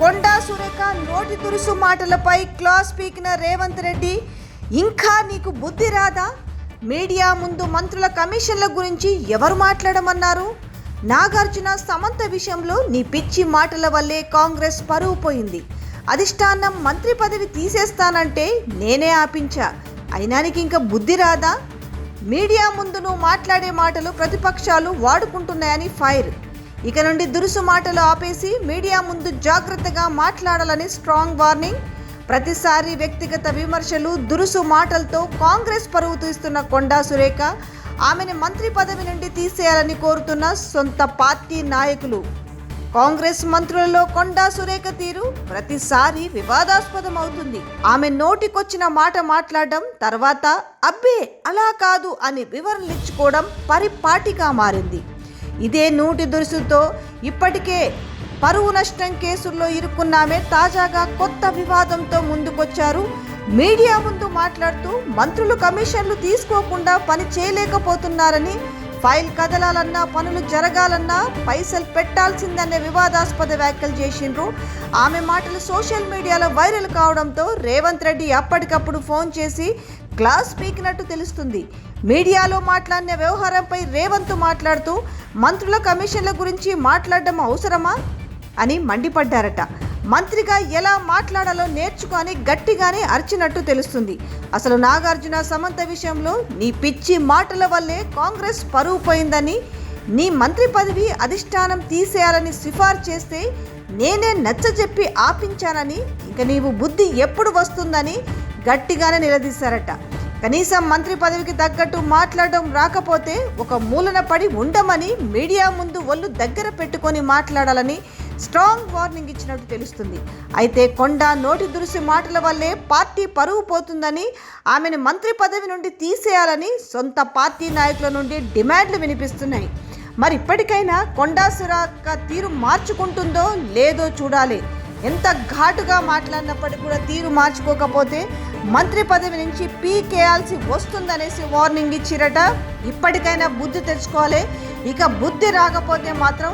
కొండా సురేఖ నోటి దురుసు మాటలపై క్లాస్ పీకిన రేవంత్ రెడ్డి, ఇంకా నీకు బుద్ధి రాదా? మీడియా ముందు మంత్రుల కమిషన్ల గురించి ఎవరు మాట్లాడమన్నారు? నాగార్జున సమంత విషయంలో నీ పిచ్చి మాటల వల్లే కాంగ్రెస్ పరువు పోయింది. అధిష్టానం మంత్రి పదవి తీసేస్తానంటే నేనే ఆపించా, అయినా నీకు ఇంకా బుద్ధి రాదా? మీడియా ముందు నువ్వు మాట్లాడే మాటలు ప్రతిపక్షాలు వాడుకుంటున్నాయని ఫైర్. ఇక నుండి దురుసు మాటలు ఆపేసి మీడియా ముందు జాగ్రత్తగా మాట్లాడాలని స్ట్రాంగ్ వార్నింగ్. ప్రతిసారి వ్యక్తిగత విమర్శలు, దురుసు మాటలతో కాంగ్రెస్ పరువు తీస్తున్న కొండా సురేఖ, ఆమెను మంత్రి పదవి నుండి తీసేయాలని కోరుతున్న సొంత పార్టీ నాయకులు. కాంగ్రెస్ మంత్రులలో కొండా సురేఖ తీరు ప్రతిసారి వివాదాస్పదం అవుతుంది. ఆమె నోటికొచ్చిన మాట మాట్లాడడం, తర్వాత అబ్బే అలా కాదు అని వివరణలు ఇచ్చుకోవడం పరిపాటిగా మారింది. ఇదే నోటి దురుసుతో ఇప్పటికే పరువు నష్టం కేసుల్లో ఇరుక్కున్నామే తాజాగా కొత్త వివాదంతో ముందుకొచ్చారు. మీడియా ముందు మాట్లాడుతూ మంత్రులు కమిషన్లు తీసుకోకుండా పని చేయలేకపోతున్నారని, ఫైల్ కదలాలన్నా, పనులు జరగాలన్నా పైసలు పెట్టాల్సిందనే వివాదాస్పద వ్యాఖ్యలు చేసిండ్రు. ఆమె మాటలు సోషల్ మీడియాలో వైరల్ కావడంతో రేవంత్ రెడ్డి అప్పటికప్పుడు ఫోన్ చేసి క్లాస్ పీకినట్టు తెలుస్తుంది. మీడియాలో మాట్లాడిన వ్యవహారంపై రేవంత్ మాట్లాడుతూ మంత్రుల కమిషన్ల గురించి మాట్లాడడం అవసరమా అని మండిపడ్డారట. మంత్రిగా ఎలా మాట్లాడాలో నేర్చుకొని గట్టిగానే అరిచినట్టు తెలుస్తుంది. అసలు నాగార్జున సమంత విషయంలో నీ పిచ్చి మాటల వల్లే కాంగ్రెస్ పరువు పోయిందని, నీ మంత్రి పదవి అధిష్టానం తీసేయాలని సిఫార్సు చేస్తే నేనే నచ్చజెప్పి ఆపించానని, ఇక నీవు బుద్ధి ఎప్పుడు వస్తుందని గట్టిగానే నిలదీశారట. కనీసం మంత్రి పదవికి తగ్గట్టు మాట్లాడడం రాకపోతే ఒక మూలన పడి ఉండమని, మీడియా ముందు ఒళ్ళు దగ్గర పెట్టుకొని మాట్లాడాలని స్ట్రాంగ్ వార్నింగ్ ఇచ్చినట్టు తెలుస్తుంది. అయితే కొండా నోటి దురుసు మాటల వల్లే పార్టీ పరువు పోతుందని, ఆమెను మంత్రి పదవి నుండి తీసేయాలని సొంత పార్టీ నాయకుల నుండి డిమాండ్లు వినిపిస్తున్నాయి. మరి ఇప్పటికైనా కొండా సురేఖ తీరు మార్చుకుంటుందో లేదో చూడాలి. ఎంత ఘాటుగా మాట్లాడినప్పటికీ కూడా తీరు మార్చుకోకపోతే మంత్రి పదవి నుంచి పీకేయాల్సి వస్తుందనేసి వార్నింగ్ ఇచ్చిరట. ఇప్పటికైనా బుద్ధి తెచ్చుకోవాలి. ఇక బుద్ధి రాకపోతే మాత్రం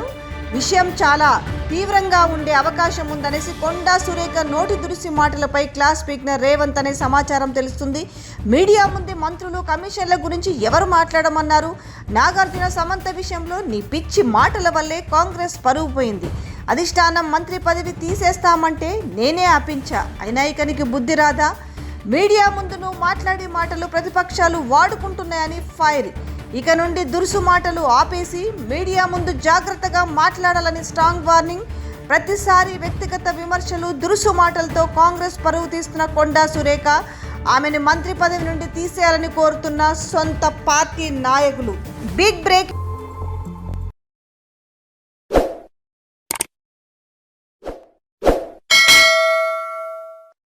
విషయం చాలా తీవ్రంగా ఉండే అవకాశం ఉందనేసి కొండా సురేఖ నోటి దురుసు మాటలపై క్లాస్ పీకిన రేవంత్ అనే సమాచారం తెలుస్తుంది. మీడియా ముందు మంత్రులు కమిషన్ల గురించి ఎవరు మాట్లాడమన్నారు? నాగార్జున సమంత విషయంలో నీ పిచ్చి మాటల వల్లే కాంగ్రెస్ పరువు పోయింది. అధిష్టానం మంత్రి పదవి తీసేస్తామంటే నేనే ఆపించా, అయినా ఇక నీకు బుద్ధి రాదా? మీడియా ముందు నువ్వు మాట్లాడే మాటలు ప్రతిపక్షాలు వాడుకుంటున్నాయని ఫైర్. ఇక నుండి దురుసు మాటలు ఆపేసి మీడియా ముందు జాగ్రత్తగా మాట్లాడాలని స్ట్రాంగ్ వార్నింగ్. ప్రతిసారి వ్యక్తిగత విమర్శలు, దురుసు మాటలతో కాంగ్రెస్ పరువు తీస్తున్న కొండా సురేఖ, ఆమెను మంత్రి పదవి నుండి తీసేయాలని కోరుతున్న సొంత పార్టీ నాయకులు. Big break.